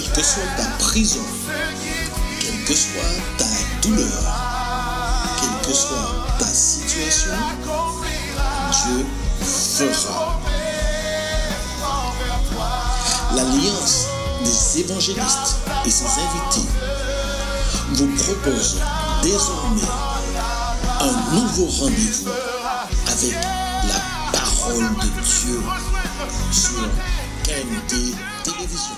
quelle que soit ta prison, quelle que soit ta douleur, quelle que soit ta situation, Dieu fera. L'Alliance des évangélistes et ses invités vous propose désormais un nouveau rendez-vous avec la parole de Dieu sur KMT Télévision.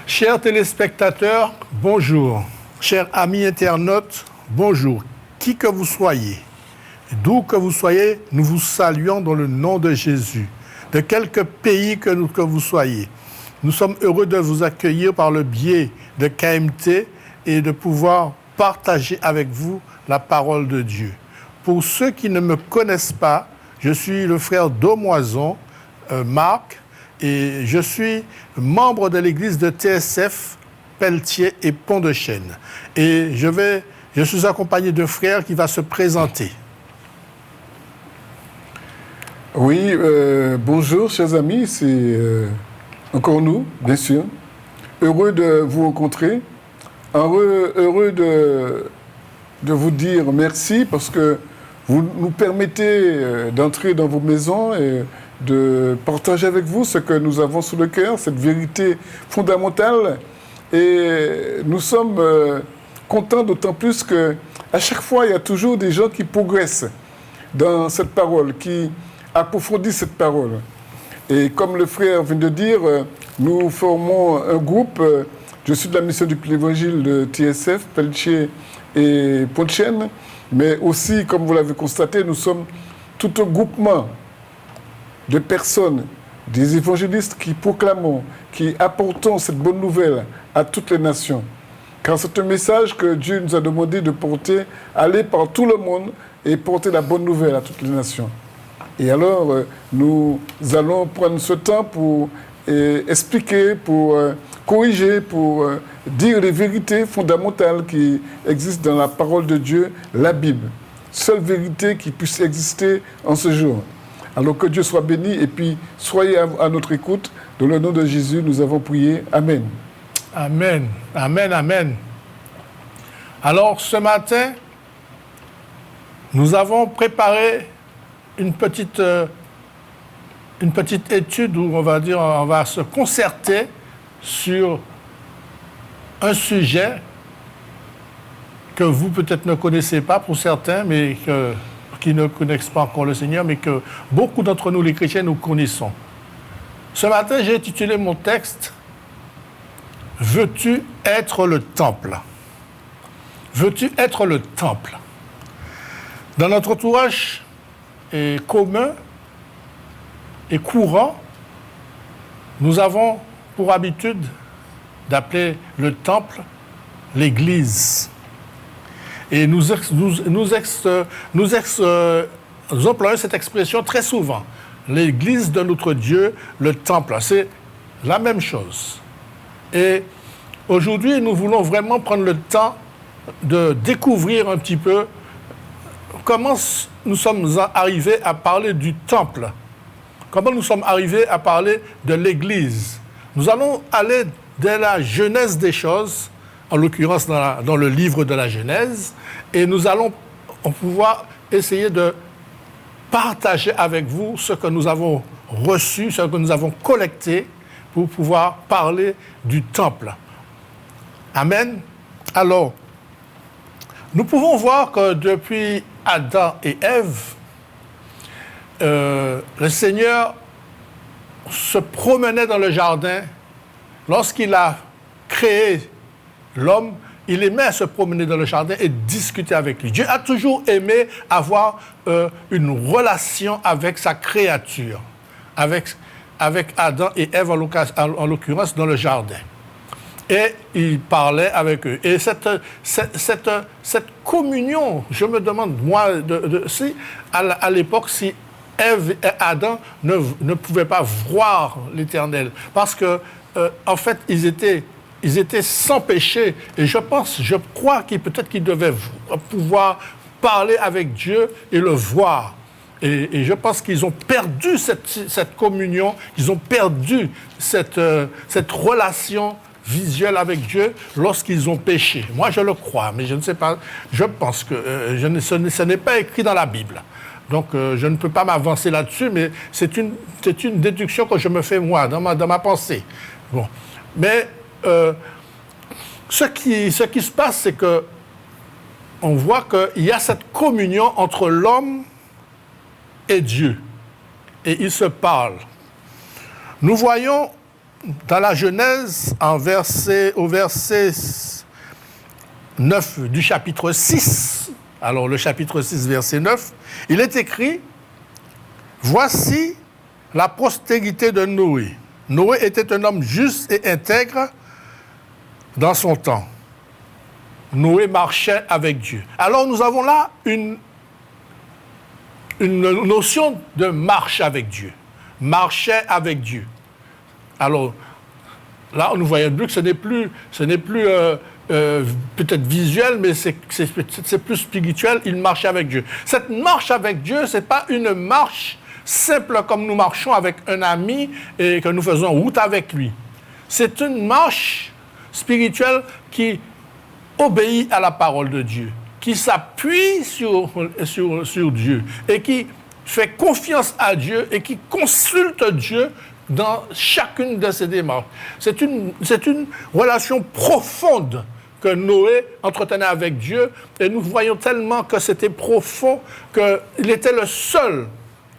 Chers téléspectateurs, bonjour. Chers amis internautes, bonjour. Qui que vous soyez, d'où que vous soyez, nous vous saluons dans le nom de Jésus. De quelque pays que vous soyez. Nous sommes heureux de vous accueillir par le biais de KMT et de pouvoir partager avec vous la parole de Dieu. Pour ceux qui ne me connaissent pas, je suis le frère d'Aumoison, Marc, et je suis membre de l'église de TSF, Pelletier et Pont-de-Chêne. Et je suis accompagné d'un frère qui va se présenter. Oui, bonjour chers amis, c'est encore nous, bien sûr. Heureux de vous rencontrer, heureux de vous dire merci parce que vous nous permettez d'entrer dans vos maisons et de partager avec vous ce que nous avons sous le cœur, cette vérité fondamentale. Et nous sommes contents d'autant plus qu'à chaque fois, il y a toujours des gens qui progressent dans cette parole, qui approfondissent cette parole. Et comme le frère vient de dire, nous formons un groupe. Je suis de la mission du L'évangile de TSF, Pelletier et Pont-de-Chêne, mais aussi, comme vous l'avez constaté, nous sommes tout un groupement de personnes, des évangélistes qui proclamons, qui apportons cette bonne nouvelle à toutes les nations. Car c'est un message que Dieu nous a demandé de porter, aller par tout le monde et porter la bonne nouvelle à toutes les nations. Et alors, nous allons prendre ce temps pour expliquer, pour corriger, pour dire les vérités fondamentales qui existent dans la parole de Dieu, la Bible. Seule vérité qui puisse exister en ce jour. Alors que Dieu soit béni et puis soyez à notre écoute. Dans le nom de Jésus, nous avons prié. Amen. Amen, amen, amen. Alors, ce matin, nous avons préparé une petite étude où on va se concerter sur un sujet que vous peut-être ne connaissez pas pour certains, mais qui ne connaissent pas encore le Seigneur, mais que beaucoup d'entre nous, les chrétiens, nous connaissons. Ce matin, j'ai intitulé mon texte « Veux-tu être le temple ?» Veux-tu être le temple? Dans notre entourage commun et courant, nous avons pour habitude d'appeler le temple l'église. Et nous employons cette expression très souvent. L'église de notre Dieu, le temple, c'est la même chose. Et aujourd'hui, nous voulons vraiment prendre le temps de découvrir un petit peu comment nous sommes arrivés à parler du temple, comment nous sommes arrivés à parler de l'église. Nous allons aller dès la genèse des choses, en l'occurrence dans le livre de la Genèse, et nous allons pouvoir essayer de partager avec vous ce que nous avons reçu, ce que nous avons collecté pour pouvoir parler du temple. Amen. Alors, nous pouvons voir que depuis Adam et Ève, le Seigneur se promenait dans le jardin. Lorsqu'il a créé l'homme, il aimait se promener dans le jardin et discuter avec lui. Dieu a toujours aimé avoir une relation avec sa créature, avec Adam et Ève en l'occurrence dans le jardin. Et il parlait avec eux. Et cette communion, je me demande, moi, si à l'époque, si Ève et Adam ne pouvaient pas voir l'Éternel, parce que, en fait, ils étaient sans péché. Et je crois peut-être qu'ils devaient pouvoir parler avec Dieu et le voir. Et je pense qu'ils ont perdu cette communion, ils ont perdu cette relation visuelle avec Dieu lorsqu'ils ont péché. Moi, je le crois, mais je ne sais pas. Je pense que ce n'est pas écrit dans la Bible. Donc, je ne peux pas m'avancer là-dessus, mais c'est une déduction que je me fais, moi, dans ma pensée. Bon. Mais ce qui se passe, c'est que on voit qu'il y a cette communion entre l'homme et Dieu. Et ils se parlent. Nous voyons dans la Genèse, au verset 9 du chapitre 6, alors le chapitre 6, verset 9, il est écrit « Voici la postérité de Noé. Noé était un homme juste et intègre dans son temps. Noé marchait avec Dieu. » Alors nous avons là une notion de marche avec Dieu. Marchait avec Dieu. Alors, là, nous voyons bien que ce n'est plus peut-être visuel, mais c'est plus spirituel. Il marchait avec Dieu. Cette marche avec Dieu, ce n'est pas une marche simple comme nous marchons avec un ami et que nous faisons route avec lui. C'est une marche spirituelle qui obéit à la parole de Dieu, qui s'appuie sur Dieu et qui fait confiance à Dieu et qui consulte Dieu dans chacune de ses démarches. C'est une relation profonde que Noé entretenait avec Dieu et nous voyons tellement que c'était profond qu'il était le seul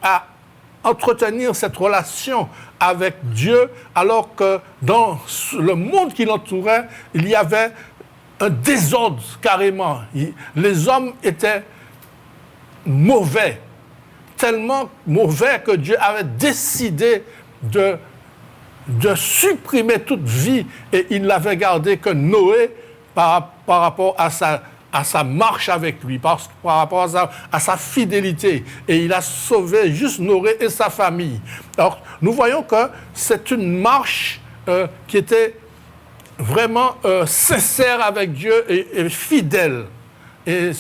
à entretenir cette relation avec Dieu alors que dans le monde qui l'entourait, il y avait un désordre carrément. Les hommes étaient mauvais, tellement mauvais que Dieu avait décidé de supprimer toute vie et il n'avait gardé que Noé par rapport à sa marche avec lui, par rapport à sa fidélité. Et il a sauvé juste Noé et sa famille. Alors, nous voyons que c'est une marche qui était vraiment sincère avec Dieu et fidèle. Et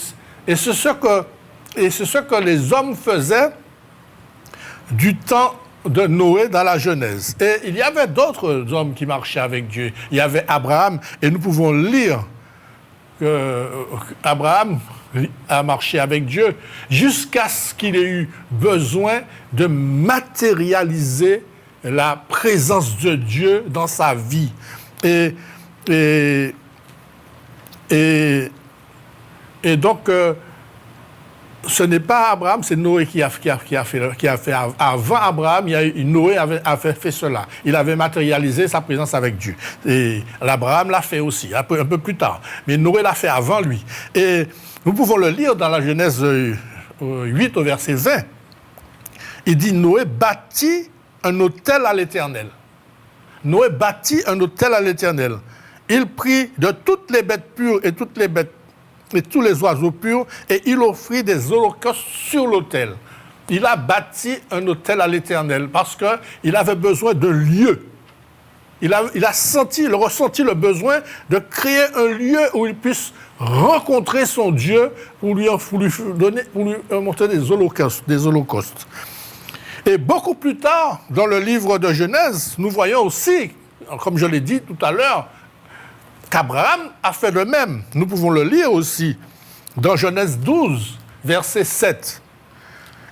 c'est ce que les hommes faisaient du temps de Noé dans la Genèse. Et il y avait d'autres hommes qui marchaient avec Dieu. Il y avait Abraham, et nous pouvons lire qu'Abraham a marché avec Dieu jusqu'à ce qu'il ait eu besoin de matérialiser la présence de Dieu dans sa vie. Et donc, ce n'est pas Abraham, c'est Noé qui a fait avant Abraham. Noé avait fait cela. Il avait matérialisé sa présence avec Dieu. Et Abraham l'a fait aussi, un peu plus tard. Mais Noé l'a fait avant lui. Et nous pouvons le lire dans la Genèse 8 au verset 20. Il dit, Noé bâtit un autel à l'Éternel. Noé bâtit un autel à l'Éternel. Il prit de toutes les bêtes pures et tous les oiseaux purs, et il offrit des holocaustes sur l'autel. Il a bâti un autel à l'Éternel parce qu'il avait besoin de lieu. Il a ressenti le besoin de créer un lieu où il puisse rencontrer son Dieu pour lui montrer des holocaustes. Et beaucoup plus tard, dans le livre de Genèse, nous voyons aussi, comme je l'ai dit tout à l'heure, qu'Abraham a fait de même. Nous pouvons le lire aussi dans Genèse 12, verset 7.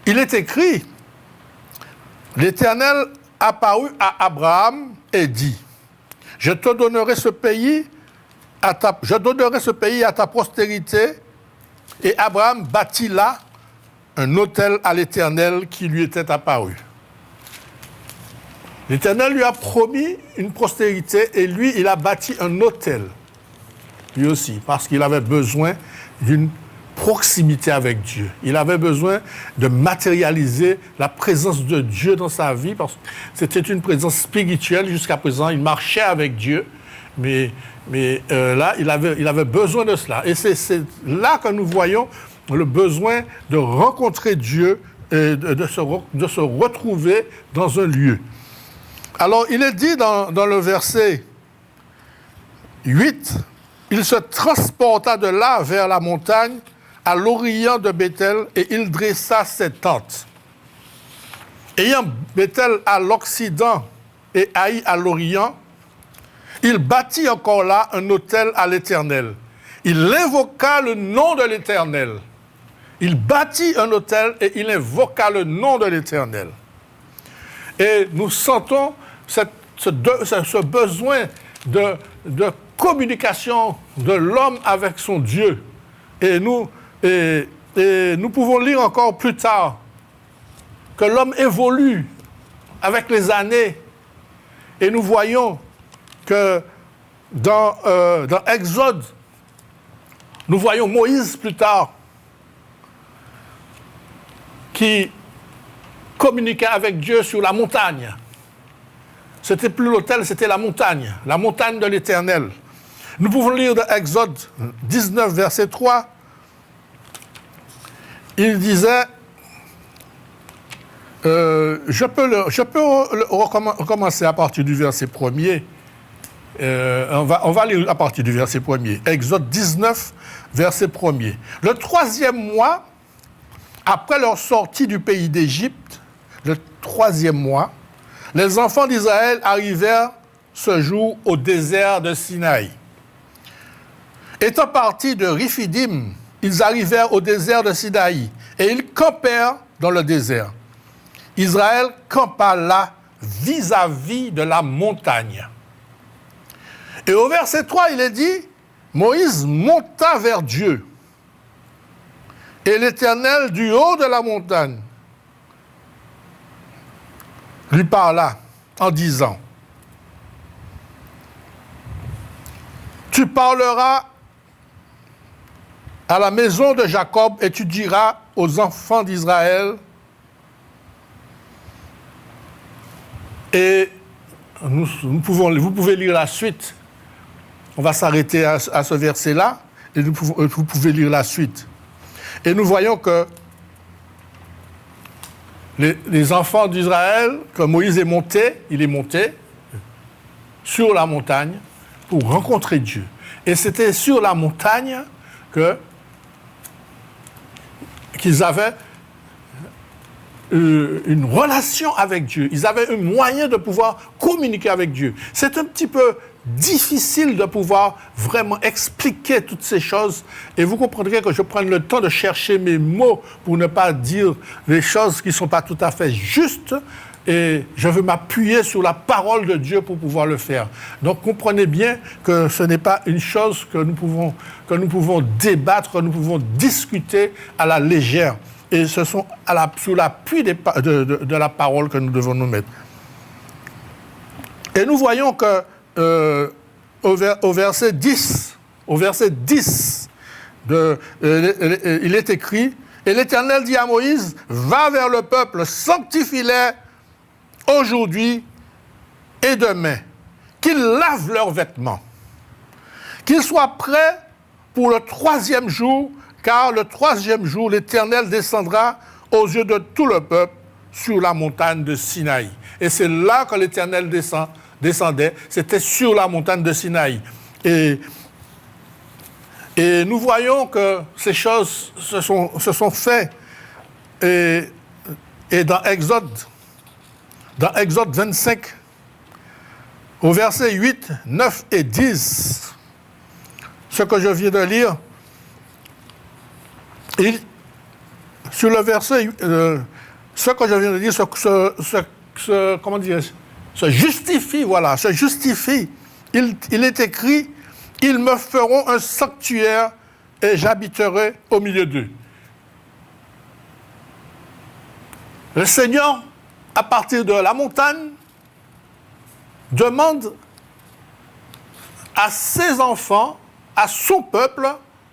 Il est écrit, « L'Éternel apparut à Abraham et dit, « Je donnerai ce pays à ta postérité. » Et Abraham bâtit là un autel à l'Éternel qui lui était apparu. L'Éternel lui a promis une postérité et lui, il a bâti un autel, lui aussi, parce qu'il avait besoin d'une proximité avec Dieu. Il avait besoin de matérialiser la présence de Dieu dans sa vie, parce que c'était une présence spirituelle jusqu'à présent. Il marchait avec Dieu, mais là, il avait besoin de cela. Et c'est là que nous voyons le besoin de rencontrer Dieu et de se retrouver dans un lieu. Alors, il est dit dans le verset 8, « Il se transporta de là vers la montagne, à l'orient de Béthel, et il dressa ses tentes. ayant Bethel à l'Occident et Haï à l'Orient, il bâtit encore là un autel à l'Éternel. Il invoqua le nom de l'Éternel. Il bâtit un autel et il invoqua le nom de l'Éternel. Et nous sentons ce besoin de communication de l'homme avec son Dieu. Et nous pouvons lire encore plus tard que l'homme évolue avec les années. Et nous voyons que dans Exode, nous voyons Moïse plus tard, qui communiquait avec Dieu sur la montagne. C'était plus l'autel, c'était la montagne de l'Éternel. Nous pouvons lire dans Exode 19, verset 3. Il disait, je peux recommencer à partir du verset 1er. On va lire à partir du verset 1er. Exode 19, verset 1er. Le 3e mois, après leur sortie du pays d'Égypte, le 3e mois, les enfants d'Israël arrivèrent ce jour au désert de Sinaï. Étant partis de Riphidim, ils arrivèrent au désert de Sinaï et ils campèrent dans le désert. Israël campa là vis-à-vis de la montagne. Et au verset 3, il est dit, Moïse monta vers Dieu. Et l'Éternel, du haut de la montagne, lui parla en disant, tu parleras à la maison de Jacob et tu diras aux enfants d'Israël, et vous pouvez lire la suite. On va s'arrêter à ce verset-là, et vous pouvez lire la suite. Et nous voyons que les enfants d'Israël, que Moïse est monté, il est monté sur la montagne pour rencontrer Dieu. Et c'était sur la montagne qu'ils avaient une relation avec Dieu. Ils avaient un moyen de pouvoir communiquer avec Dieu. C'est un petit peu difficile de pouvoir vraiment expliquer toutes ces choses. Et vous comprendrez que je prends le temps de chercher mes mots pour ne pas dire les choses qui ne sont pas tout à fait justes. Et je veux m'appuyer sur la parole de Dieu pour pouvoir le faire. Donc comprenez bien que ce n'est pas une chose que nous pouvons débattre, que nous pouvons discuter à la légère. Et ce sont sous l'appui de la parole que nous devons nous mettre. Et nous voyons que au verset 10, il est écrit, et l'Éternel dit à Moïse, va vers le peuple, sanctifie-les aujourd'hui et demain, qu'ils lavent leurs vêtements, qu'ils soient prêts pour le 3e jour, car le 3e jour, l'Éternel descendra aux yeux de tout le peuple sur la montagne de Sinaï. Et c'est là que l'Éternel descendait, c'était sur la montagne de Sinaï. Et nous voyons que ces choses se sont faites. Et dans Exode 25, au verset 8, 9 et 10, ce que je viens de lire, sur le verset, ce que je viens de dire, comment dire, se justifie, voilà, se justifie. Il est écrit, ils me feront un sanctuaire et j'habiterai au milieu d'eux. Le Seigneur, à partir de la montagne, demande à ses enfants, à son peuple,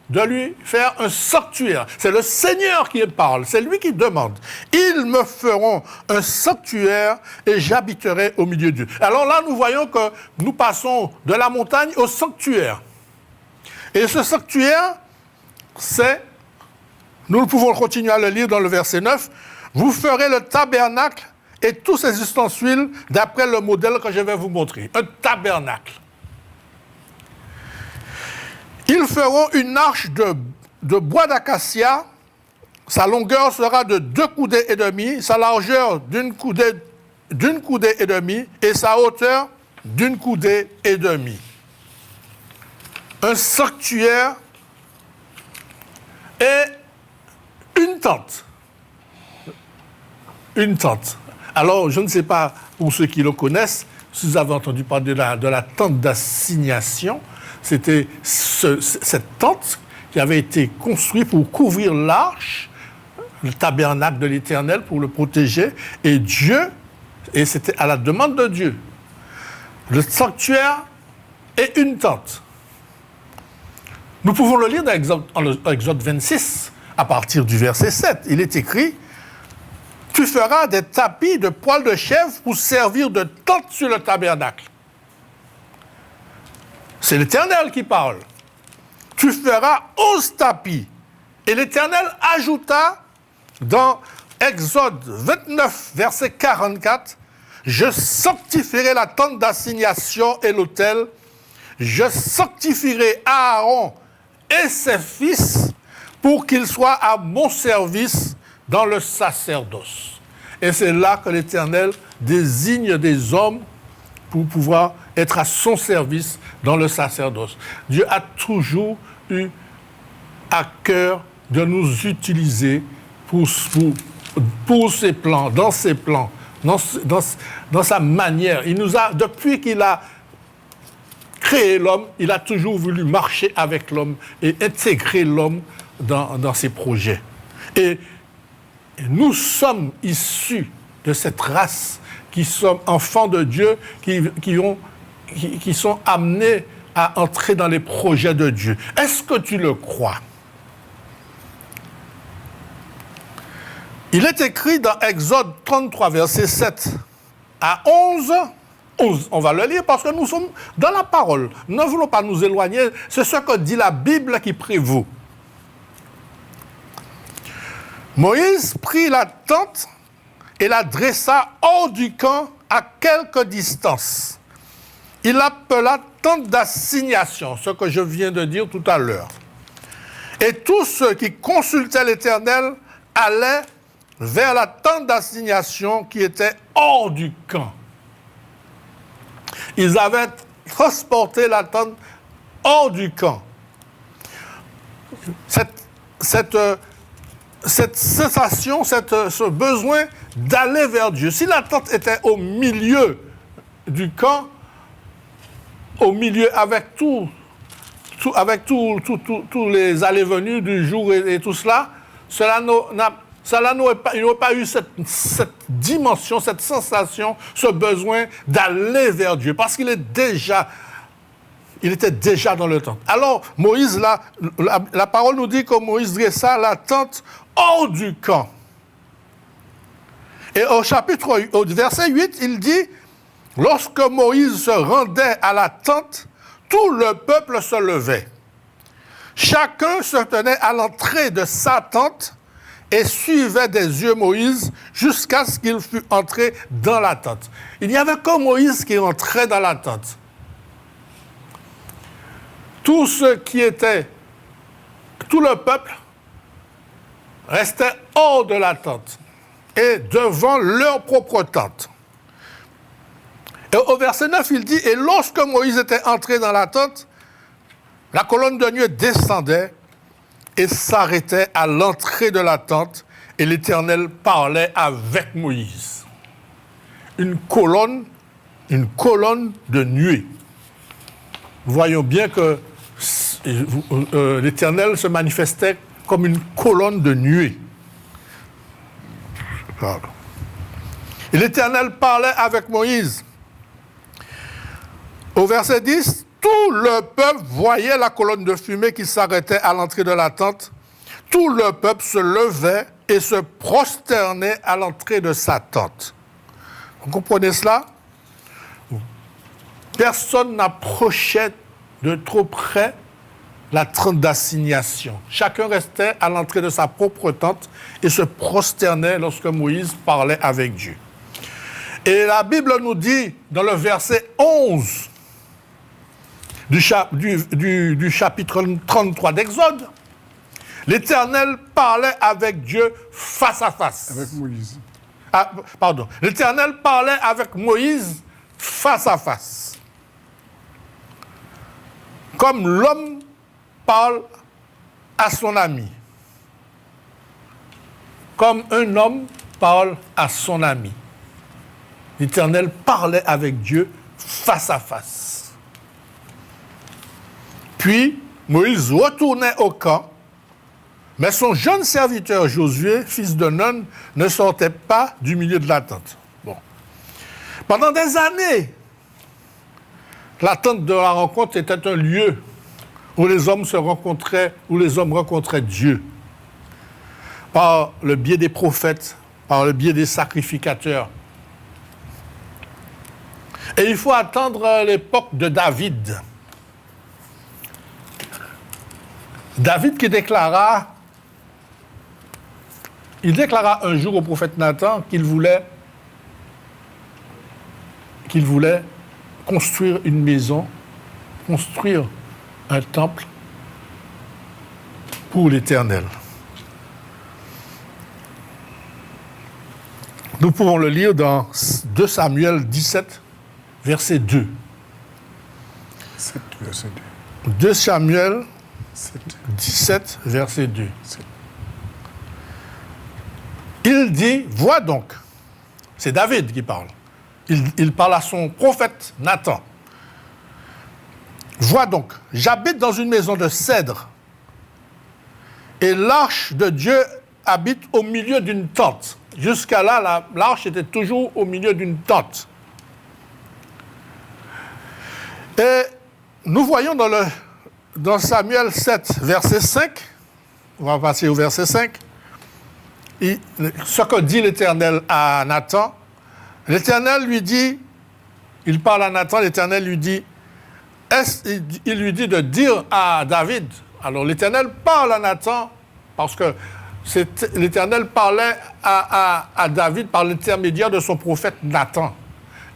de lui faire un sanctuaire. C'est le Seigneur qui parle, c'est lui qui demande. Ils me feront un sanctuaire et j'habiterai au milieu d'eux. Alors là, nous voyons que nous passons de la montagne au sanctuaire. Et ce sanctuaire, nous pouvons continuer à le lire dans le verset 9, vous ferez le tabernacle et tous ses ustensiles d'après le modèle que je vais vous montrer. Un tabernacle. Ils feront une arche de bois d'acacia sa longueur sera de 2 coudées et demie, sa largeur d'une coudée et demie, et sa hauteur d'une coudée et demie. Un sanctuaire et une tente. Une tente. Alors, je ne sais pas, pour ceux qui le connaissent, si vous avez entendu parler de la tente d'assignation, c'était cette tente qui avait été construite pour couvrir l'arche, le tabernacle de l'Éternel, pour le protéger, et c'était à la demande de Dieu. Le sanctuaire et une tente. Nous pouvons le lire dans Exode 26, à partir du verset 7. Il est écrit « Tu feras des tapis de poils de chèvre pour servir de tente sur le tabernacle. » C'est l'Éternel qui parle. « Tu feras 11 tapis. » Et l'Éternel ajouta dans Exode 29, verset 44, « Je sanctifierai la tente d'assignation et l'autel. Je sanctifierai Aaron et ses fils pour qu'ils soient à mon service dans le sacerdoce. » Et c'est là que l'Éternel désigne des hommes pour pouvoir être à son service dans le sacerdoce. Dieu a toujours eu à cœur de nous utiliser pour ses plans, dans ses plans, dans sa manière. Il nous a, depuis qu'il a créé l'homme, il a toujours voulu marcher avec l'homme et intégrer l'homme dans ses projets. Et nous sommes issus de cette race qui sommes enfants de Dieu, qui sont amenés à entrer dans les projets de Dieu. Est-ce que tu le crois? Il est écrit dans Exode 33, verset 7 à 11. On va le lire parce que nous sommes dans la parole. Nous ne voulons pas nous éloigner. C'est ce que dit la Bible qui prévaut. Moïse prit la tente et la dressa hors du camp à quelque distance. Il l'appela tente d'assignation, ce que je viens de dire tout à l'heure. Et tous ceux qui consultaient l'Éternel allaient vers la tente d'assignation qui était hors du camp. Ils avaient transporté la tente hors du camp. Cette sensation, ce besoin d'aller vers Dieu. Si la tente était au milieu du camp, au milieu avec tous les allées-venues du jour et tout cela, il n'aurait pas eu cette dimension, cette sensation, ce besoin d'aller vers Dieu, parce qu'il était déjà dans le tente. Alors, Moïse, la parole nous dit que Moïse dressa la tente hors du camp. Et au verset 8, il dit, « Lorsque Moïse se rendait à la tente, tout le peuple se levait. Chacun se tenait à l'entrée de sa tente et suivait des yeux Moïse jusqu'à ce qu'il fût entré dans la tente. » Il n'y avait que Moïse qui entrait dans la tente. Tout le peuple restait hors de la tente et devant leur propre tente. Et au verset 9, il dit, « Et lorsque Moïse était entré dans la tente, la colonne de nuée descendait et s'arrêtait à l'entrée de la tente, et l'Éternel parlait avec Moïse. » Une colonne de nuée. Nous voyons bien que l'Éternel se manifestait comme une colonne de nuée. Pardon. Et l'Éternel parlait avec Moïse. Au verset 10, tout le peuple voyait la colonne de fumée qui s'arrêtait à l'entrée de la tente. Tout le peuple se levait et se prosternait à l'entrée de sa tente. Vous comprenez cela? Personne n'approchait de trop près la tente d'assignation. Chacun restait à l'entrée de sa propre tente et se prosternait lorsque Moïse parlait avec Dieu. Et la Bible nous dit, dans le verset 11 du chapitre 33 d'Exode, l'Éternel parlait avec Dieu face à face. Avec Moïse. Ah, pardon. L'Éternel parlait avec Moïse face à face. Comme l'homme parle à son ami. Comme un homme parle à son ami. L'Éternel parlait avec Dieu face à face. Puis, Moïse retournait au camp, mais son jeune serviteur Josué, fils de Nun, ne sortait pas du milieu de la tente. Bon. Pendant des années, la tente de la rencontre était un lieu où les hommes se rencontraient, où les hommes rencontraient Dieu. Par le biais des prophètes, par le biais des sacrificateurs. Et il faut attendre l'époque de David. David qui déclara un jour au prophète Nathan qu'il voulait construire une maison, construire un temple pour l'Éternel. Nous pouvons le lire dans 2 Samuel 17, verset 2. 7, verset 2. 2 Samuel 7. 17, verset 2. 7. Il dit, vois donc, c'est David qui parle. Il parle à son prophète Nathan. Vois donc, j'habite dans une maison de cèdre et l'arche de Dieu habite au milieu d'une tente. Jusqu'à là, l'arche était toujours au milieu d'une tente. Et nous voyons dans Samuel 7, verset 5, on va passer au verset 5, ce que dit l'Éternel à Nathan. L'Éternel lui dit, il parle à Nathan, l'Éternel lui dit, il lui dit de dire à David. Alors l'Éternel parle à Nathan parce que l'Éternel parlait à David par l'intermédiaire de son prophète Nathan.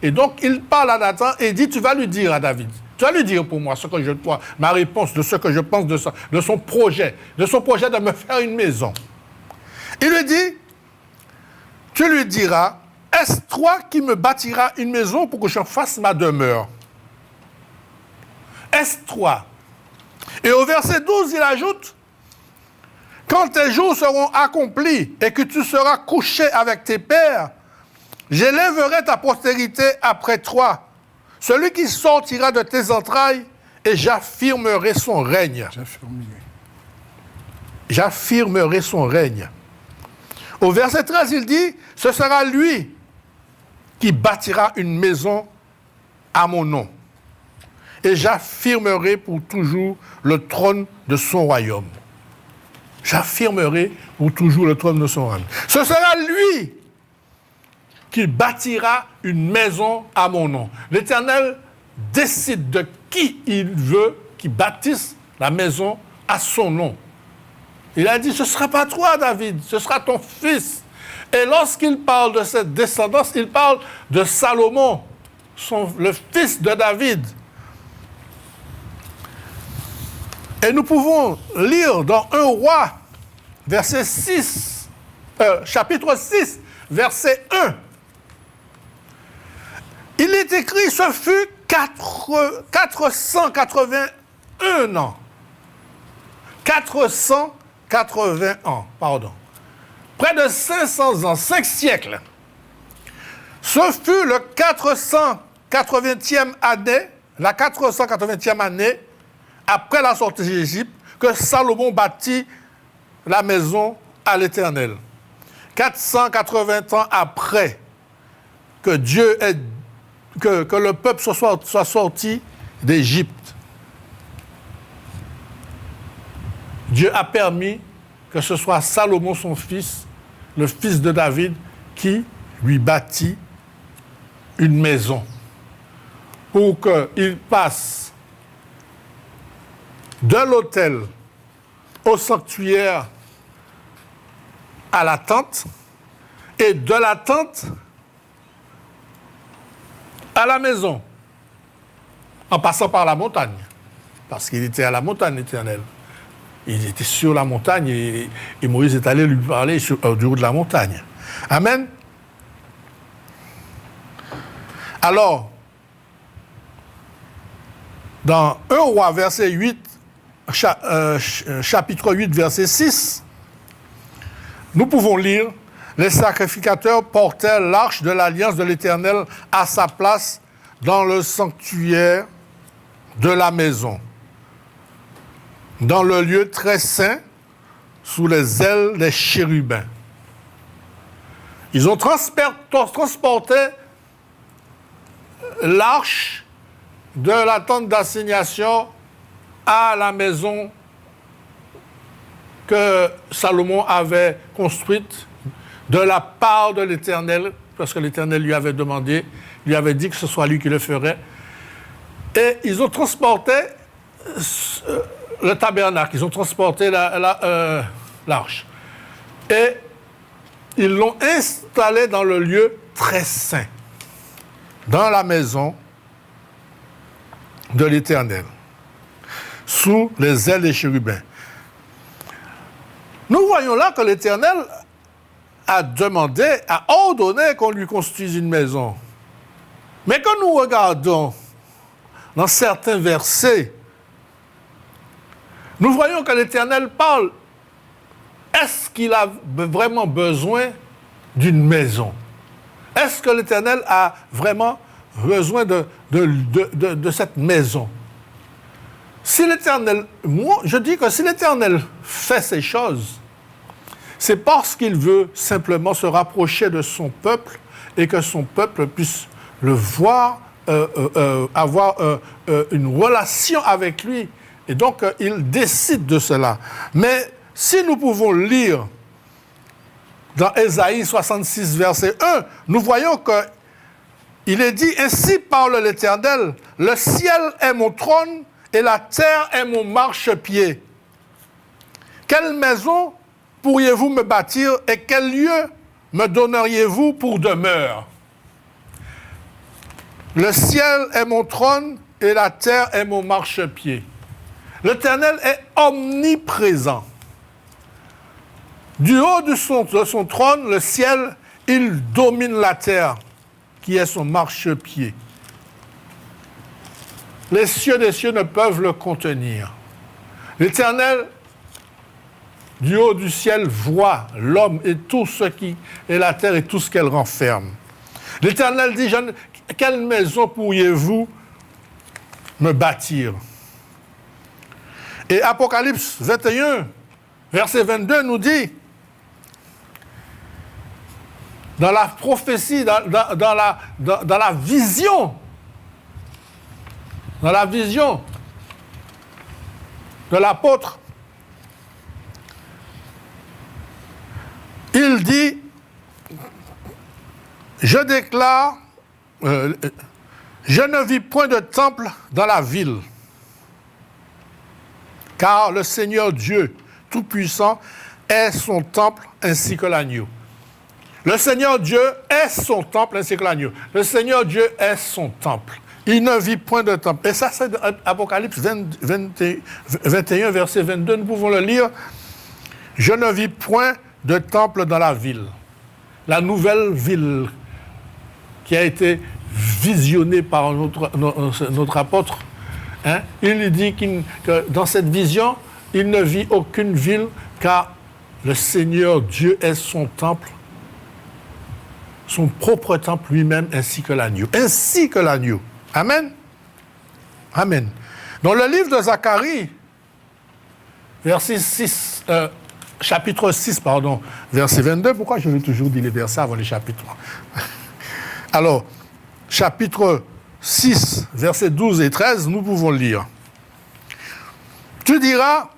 Et donc il parle à Nathan et dit, tu vas lui dire à David. Tu vas lui dire pour moi ma réponse de ce que je pense de son projet de me faire une maison. Il lui dit, tu lui diras, est-ce toi qui me bâtiras une maison pour que je fasse ma demeure? Est-ce toi? Et au verset 12, il ajoute, quand tes jours seront accomplis et que tu seras couché avec tes pères, j'élèverai ta postérité après toi, celui qui sortira de tes entrailles, et j'affirmerai son règne. J'affirmerai son règne. Au verset 13, il dit, ce sera lui qui bâtira une maison à mon nom. Et j'affirmerai pour toujours le trône de son royaume. J'affirmerai pour toujours le trône de son royaume. Ce sera lui qui bâtira une maison à mon nom. L'Éternel décide de qui il veut qui bâtisse la maison à son nom. Il a dit, ce ne sera pas toi, David, ce sera ton fils. Et lorsqu'il parle de cette descendance, il parle de Salomon, le fils de David. Et nous pouvons lire dans 1 Roi, chapitre 6, verset 1. Il est écrit, ce fut 481 ans. 480 ans, pardon. Près de 500 ans, 5 siècles. Ce fut le 480e année, la 480e année, après la sortie d'Égypte, que Salomon bâtit la maison à l'Éternel. 480 ans après que que le peuple soit sorti d'Égypte. Dieu a permis que ce soit Salomon, son fils, le fils de David, qui lui bâtit une maison pour qu'il passe de l'autel au sanctuaire à la tente et de la tente à la maison, en passant par la montagne, parce qu'il était à la montagne éternelle. Il était sur la montagne et Moïse est allé lui parler du haut de la montagne. Amen. Alors, dans 1 Roi, verset 8, chapitre 8, verset 6, nous pouvons lire « Les sacrificateurs portèrent l'arche de l'alliance de l'Éternel à sa place dans le sanctuaire de la maison, dans le lieu très saint, sous les ailes des chérubins. » Ils ont transporté l'arche de la tente d'assignation à la maison que Salomon avait construite de la part de l'Éternel, parce que l'Éternel lui avait demandé, lui avait dit que ce soit lui qui le ferait. Et ils ont transporté le tabernacle, ils ont transporté l'arche. Et ils l'ont installé dans le lieu très saint, dans la maison de l'Éternel, sous les ailes des chérubins. Nous voyons là que l'Éternel a demandé, a ordonné qu'on lui construise une maison. Mais quand nous regardons dans certains versets, nous voyons que l'Éternel parle. Est-ce qu'il a vraiment besoin d'une maison? Est-ce que l'Éternel a vraiment besoin de cette maison? Si l'Éternel, moi, je dis que si l'Éternel fait ces choses, c'est parce qu'il veut simplement se rapprocher de son peuple et que son peuple puisse le voir, avoir une relation avec lui. Et donc, il décide de cela. Mais si nous pouvons lire dans Ésaïe 66, verset 1, nous voyons qu'il est dit « Ainsi parle l'Éternel, le ciel est mon trône et la terre est mon marchepied. Quelle maison pourriez-vous me bâtir et quel lieu me donneriez-vous pour demeure? Le ciel est mon trône et la terre est mon marchepied. » L'Éternel est omniprésent. Du haut de son trône, le ciel, il domine la terre, qui est son marchepied. Les cieux des cieux ne peuvent le contenir. L'Éternel, du haut du ciel, voit l'homme et tout ce qui est la terre et tout ce qu'elle renferme. L'Éternel dit, quelle maison pourriez-vous me bâtir? Et Apocalypse 21, verset 22 nous dit, dans la prophétie, dans la vision de l'apôtre, il dit, je déclare, je ne vis point de temple dans la ville, car le Seigneur Dieu Tout-Puissant est son temple ainsi que l'agneau. Le Seigneur Dieu est son temple ainsi que l'agneau. Le Seigneur Dieu est son temple. Il ne vit point de temple. Et ça, c'est Apocalypse 21, verset 22. Nous pouvons le lire. Je ne vis point de temple dans la ville. La nouvelle ville qui a été visionnée par notre apôtre. Hein? Il dit que dans cette vision, il ne vit aucune ville car le Seigneur Dieu est son temple, son propre temple lui-même ainsi que l'agneau. Ainsi que l'agneau. Amen. Amen. Dans le livre de Zacharie, chapitre 6, verset 22, pourquoi je vais toujours dire les versets avant les chapitres? Alors, chapitre 6, versets 12 et 13, nous pouvons lire. Tu diras,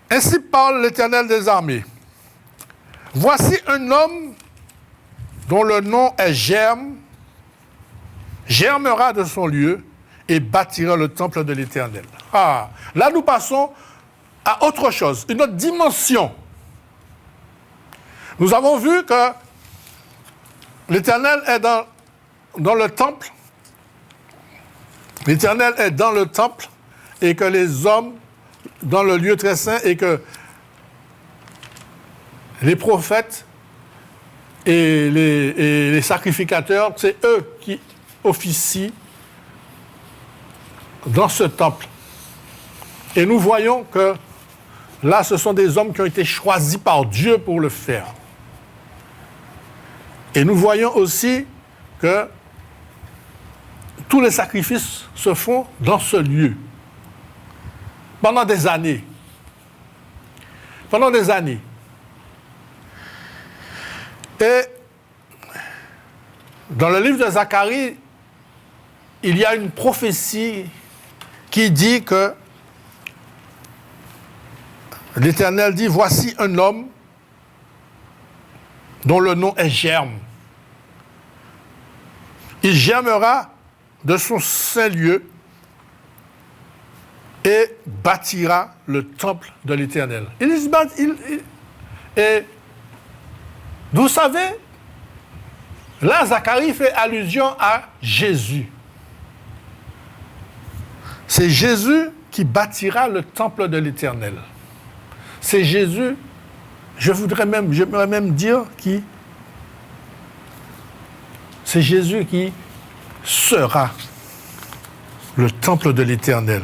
ainsi parle l'Éternel des armées. Voici un homme dont le nom est Germe, germera de son lieu et bâtira le temple de l'Éternel. Ah, là nous passons à autre chose, une autre dimension. Nous avons vu que l'Éternel est dans le temple. L'Éternel est dans le temple et que les hommes dans le lieu très saint et que les prophètes et les sacrificateurs, c'est eux qui officient dans ce temple. Et nous voyons que là, ce sont des hommes qui ont été choisis par Dieu pour le faire. Et nous voyons aussi que tous les sacrifices se font dans ce lieu. Pendant des années. Pendant des années. Et dans le livre de Zacharie, il y a une prophétie qui dit que l'Éternel dit, voici un homme dont le nom est Germe. Il germera de son saint lieu et bâtira le temple de l'Éternel. Et vous savez, là, Zacharie fait allusion à Jésus. C'est Jésus qui bâtira le temple de l'Éternel. C'est Jésus, j'aimerais même dire qui, c'est Jésus qui sera le temple de l'Éternel.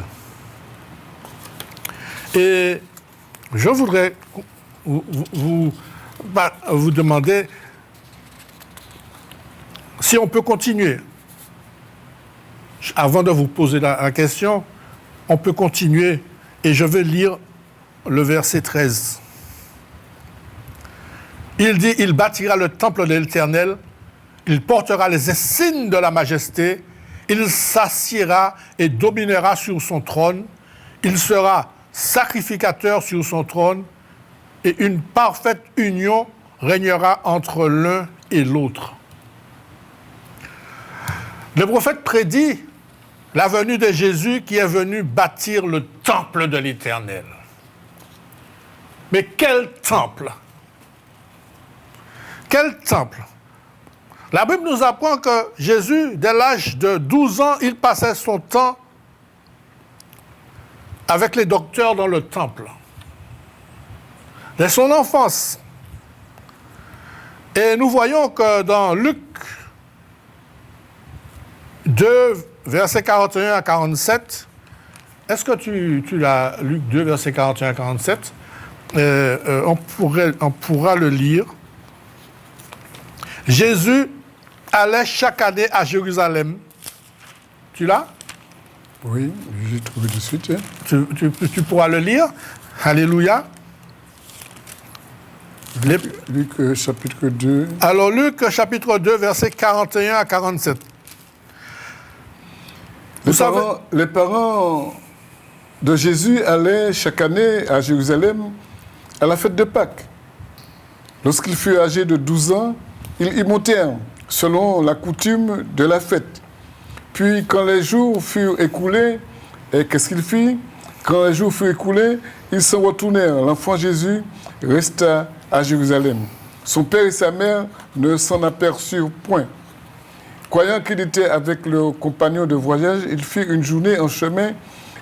Et je voudrais vous demander si on peut continuer. Avant de vous poser la question, on peut continuer et je vais lire le verset 13. Il dit, il bâtira le temple de l'Éternel, il portera les insignes de la majesté, il s'assiera et dominera sur son trône, il sera sacrificateur sur son trône, et une parfaite union régnera entre l'un et l'autre. Le prophète prédit la venue de Jésus qui est venu bâtir le temple de l'Éternel. Mais quel temple? Quel temple? La Bible nous apprend que Jésus, dès l'âge de 12 ans, il passait son temps avec les docteurs dans le temple. Dès son enfance. Et nous voyons que dans Luc 2, versets 41 à 47, est-ce que tu l'as, Luc 2, versets 41 à 47? On pourra le lire. Jésus allait chaque année à Jérusalem. Tu l'as? Oui, j'ai trouvé de suite. Hein. Tu pourras le lire. Alléluia. Luc chapitre 2. Alors Luc chapitre 2, versets 41 à 47. Les parents de Jésus allaient chaque année à Jérusalem à la fête de Pâques. Lorsqu'il fut âgé de 12 ans, ils y montèrent, selon la coutume de la fête. Puis, quand les jours furent écoulés, et qu'est-ce qu'il fit? Quand les jours furent écoulés, ils s'en retournèrent. L'enfant Jésus resta à Jérusalem. Son père et sa mère ne s'en aperçurent point. Croyant qu'il était avec leurs compagnons de voyage, ils firent une journée en chemin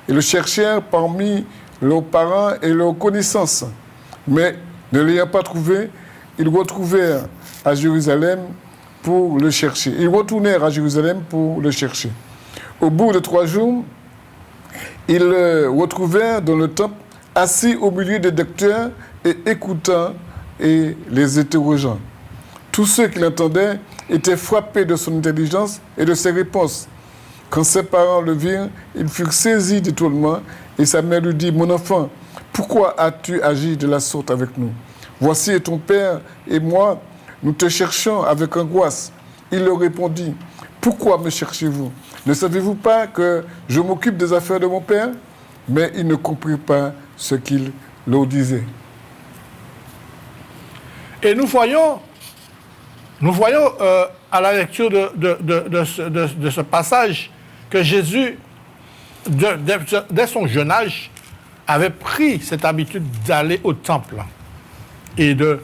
et le cherchèrent parmi leurs parents et leurs connaissances. Mais, ne l'ayant pas trouvé, ils retrouvèrent à Jérusalem pour le chercher. Ils retournèrent à Jérusalem pour le chercher. Au bout de 3 jours, ils le retrouvèrent dans le temple, assis au milieu des docteurs et écoutant et les interrogeant. Tous ceux qui l'entendaient étaient frappés de son intelligence et de ses réponses. Quand ses parents le virent, ils furent saisis d'étonnement et sa mère lui dit, « Mon enfant, pourquoi as-tu agi de la sorte avec nous? Voici ton père et moi, nous te cherchons avec angoisse. » Il leur répondit, « Pourquoi me cherchez-vous? Ne savez-vous pas que je m'occupe des affaires de mon père? » Mais ils ne comprirent pas ce qu'il leur disait. Et nous voyons à la lecture de ce passage que Jésus, dès son jeune âge, avait pris cette habitude d'aller au temple et de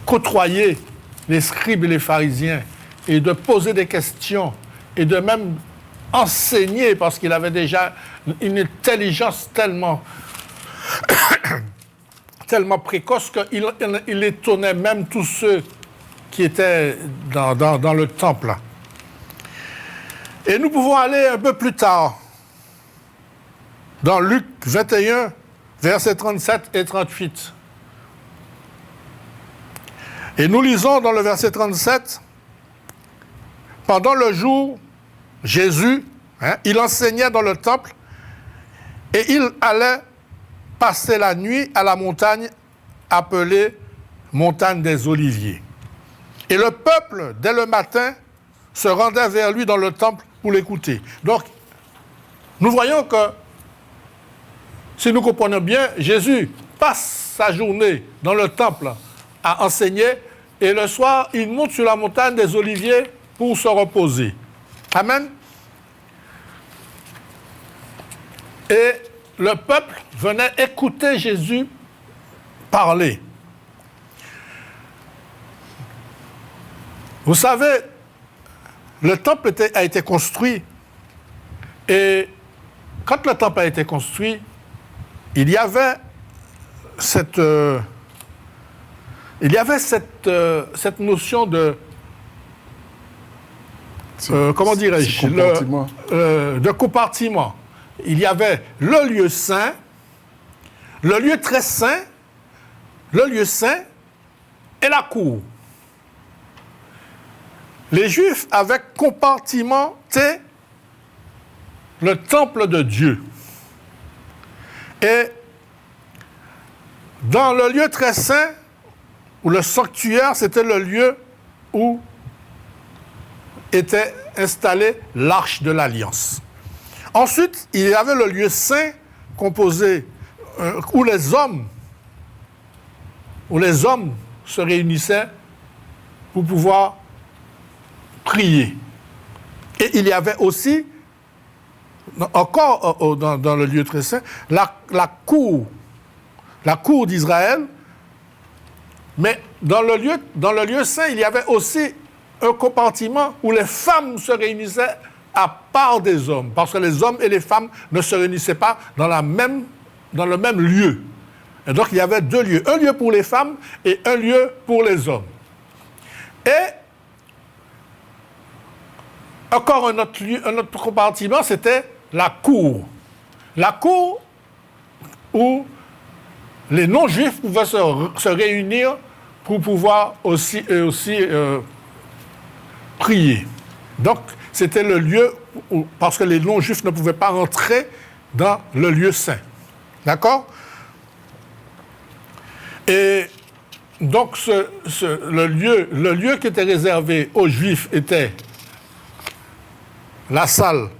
côtoyer les scribes et les pharisiens et de poser des questions et de même enseigner parce qu'il avait déjà une intelligence tellement tellement précoce qu'il étonnait même tous ceux qui étaient dans le temple. Et nous pouvons aller un peu plus tard, dans Luc 21, versets 37 et 38. Et nous lisons dans le verset 37, « Pendant le jour, Jésus, il enseignait dans le temple et il allait passer la nuit à la montagne appelée montagne des Oliviers. Et le peuple, dès le matin, se rendait vers lui dans le temple pour l'écouter. » Donc, nous voyons que, si nous comprenons bien, Jésus passe sa journée dans le temple à enseigner et le soir, il monte sur la montagne des Oliviers pour se reposer. Amen. Et le peuple venait écouter Jésus parler. Vous savez, le temple a été construit et quand le temple a été construit, il y avait cette notion de comment dirais-je, de compartiment. Il y avait le lieu saint, le lieu très saint, le lieu saint et la cour. Les Juifs avaient compartimenté le temple de Dieu. Et dans le lieu très saint, ou le sanctuaire, c'était le lieu où était installée l'arche de l'Alliance. Ensuite, il y avait le lieu saint composé où les hommes se réunissaient pour pouvoir prier. Et il y avait aussi, encore dans le lieu très saint, la cour d'Israël. Mais dans le lieu saint, il y avait aussi un compartiment où les femmes se réunissaient à part des hommes, parce que les hommes et les femmes ne se réunissaient pas dans le même lieu. Et donc, il y avait deux lieux, un lieu pour les femmes et un lieu pour les hommes. Et encore un autre compartiment, c'était la cour. La cour où les non-juifs pouvaient se réunir pour pouvoir aussi prier. Donc, c'était le lieu parce que les non-juifs ne pouvaient pas rentrer dans le lieu saint. D'accord? Et donc, le lieu qui était réservé aux Juifs était la salle,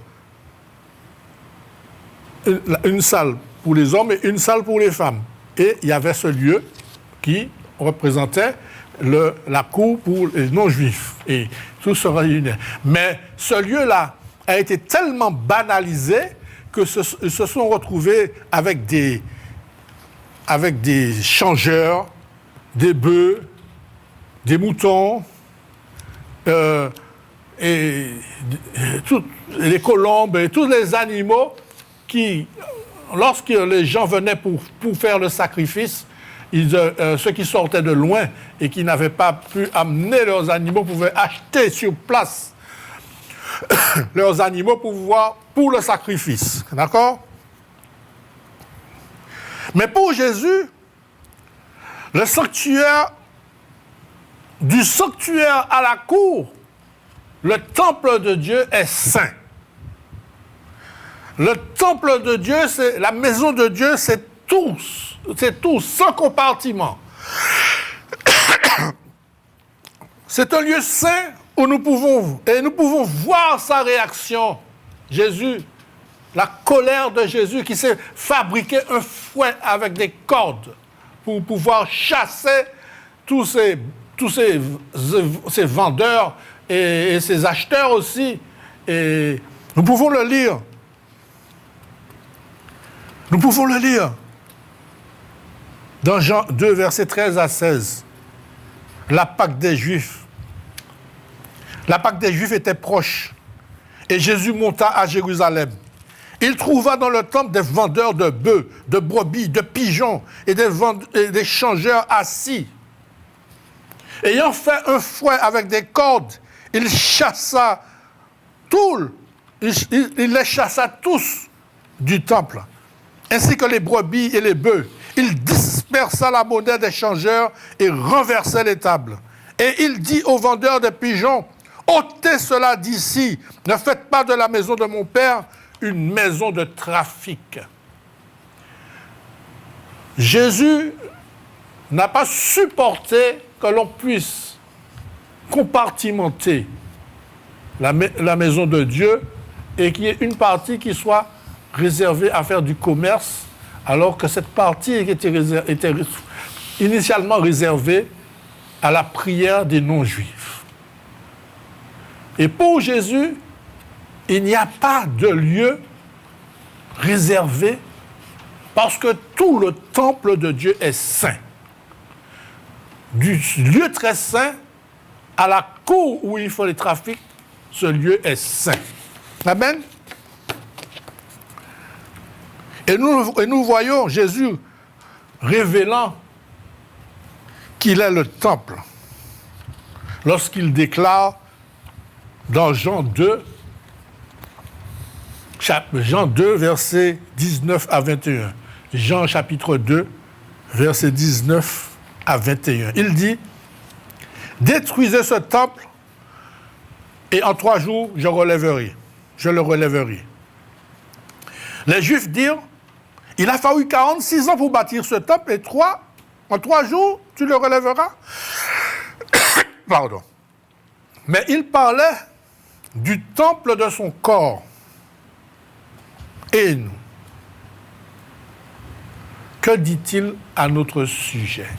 une salle pour les hommes et une salle pour les femmes. Et il y avait ce lieu qui représentait la cour pour les non-juifs. Et tout se réunait. Mais ce lieu-là a été tellement banalisé que se sont retrouvés avec des changeurs, des bœufs, des moutons, et les colombes, et tous les animaux qui, lorsque les gens venaient pour faire le sacrifice, ceux qui sortaient de loin et qui n'avaient pas pu amener leurs animaux pouvaient acheter sur place leurs animaux pour le sacrifice. D'accord? Mais pour Jésus, le sanctuaire, du sanctuaire à la cour, le temple de Dieu est saint. Le temple de Dieu, la maison de Dieu, c'est tout, sans compartiment. C'est un lieu saint où nous pouvons voir sa réaction. Jésus, la colère de Jésus qui s'est fabriqué un fouet avec des cordes pour pouvoir chasser tous ces vendeurs et ces acheteurs aussi. Et nous pouvons le lire. Nous pouvons le lire dans Jean 2, versets 13 à 16. La Pâque des Juifs. La Pâque des Juifs était proche. Et Jésus monta à Jérusalem. il trouva dans le temple des vendeurs de bœufs, de brebis, de pigeons et des changeurs assis. Ayant fait un fouet avec des cordes, il chassa il les chassa tous du temple, ainsi que les brebis et les bœufs. Il dispersa la monnaie des changeurs et renversa les tables. Et il dit aux vendeurs de pigeons, ôtez cela d'ici, ne faites pas de la maison de mon père une maison de trafic. Jésus n'a pas supporté que l'on puisse compartimenter la maison de Dieu et qu'il y ait une partie qui soit réservée à faire du commerce, alors que cette partie était initialement réservée à la prière des non-juifs. Et pour Jésus, il n'y a pas de lieu réservé parce que tout le temple de Dieu est saint. Du lieu très saint à la cour où il faut les trafics, ce lieu est saint. Amen. Et nous voyons Jésus révélant qu'il est le temple lorsqu'il déclare dans Jean 2, versets 19 à 21. Jean chapitre 2, versets 19 à 21. Il dit, « Détruisez ce temple et en 3 jours, je le relèverai. » Les Juifs dirent, « Il a fallu 46 ans pour bâtir ce temple et en 3 jours, tu le relèveras ?» Pardon. Mais il parlait du temple de son corps. Et nous, que dit-il à notre sujet?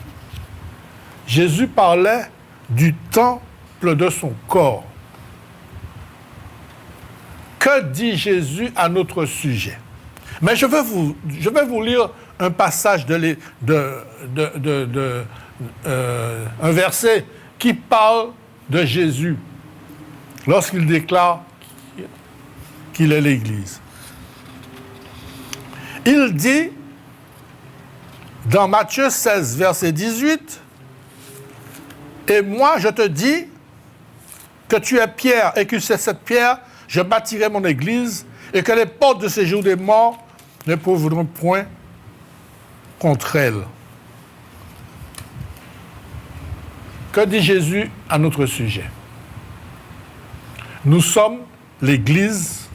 Jésus parlait du temple de son corps. Que dit Jésus à notre sujet? Mais je vais vous lire un passage un verset qui parle de Jésus lorsqu'il déclare qu'il est l'Église. Il dit, dans Matthieu 16, verset 18, « Et moi, je te dis que tu es Pierre, et que c'est cette pierre, je bâtirai mon église, et que les portes de séjour des morts ne pourront point contre elle. » Que dit Jésus à notre sujet? Nous sommes l'église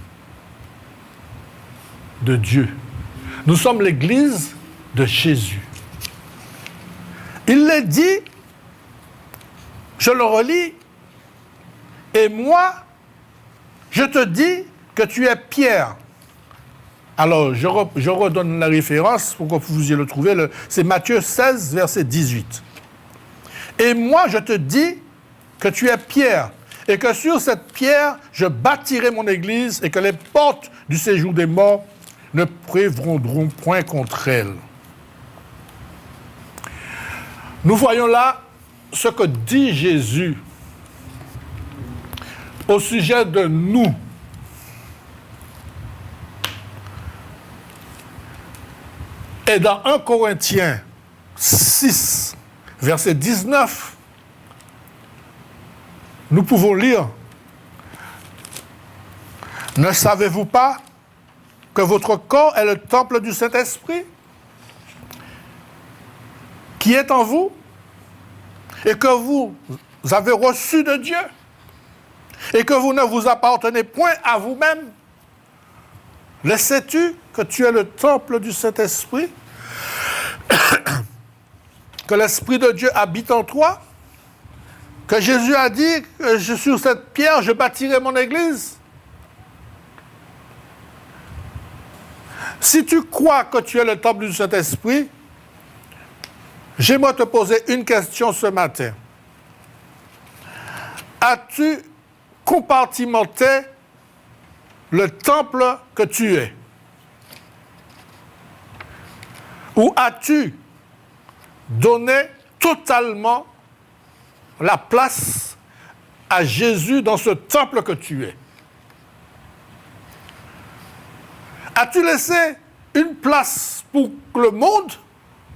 de Dieu. Nous sommes l'église de Jésus. Il l'a dit, je le relis, et moi, je te dis que tu es Pierre. Alors, je redonne la référence pour que vous puissiez le trouver. C'est Matthieu 16, verset 18. Et moi, je te dis que tu es Pierre, et que sur cette pierre, je bâtirai mon église, et que les portes du séjour des morts ne prévaudront point contre elle. Nous voyons là ce que dit Jésus au sujet de nous. Et dans 1 Corinthiens 6, verset 19, nous pouvons lire, « Ne savez-vous pas que votre corps est le temple du Saint-Esprit qui est en vous et que vous avez reçu de Dieu et que vous ne vous appartenez point à vous-même? Le sais-tu que tu es le temple du Saint-Esprit, que l'Esprit de Dieu habite en toi, que Jésus a dit que sur cette pierre, je bâtirai mon église? Si tu crois que tu es le temple du Saint-Esprit, j'aimerais te poser une question ce matin. As-tu compartimenté le temple que tu es? Ou as-tu donné totalement la place à Jésus dans ce temple que tu es? As-tu laissé une place pour le monde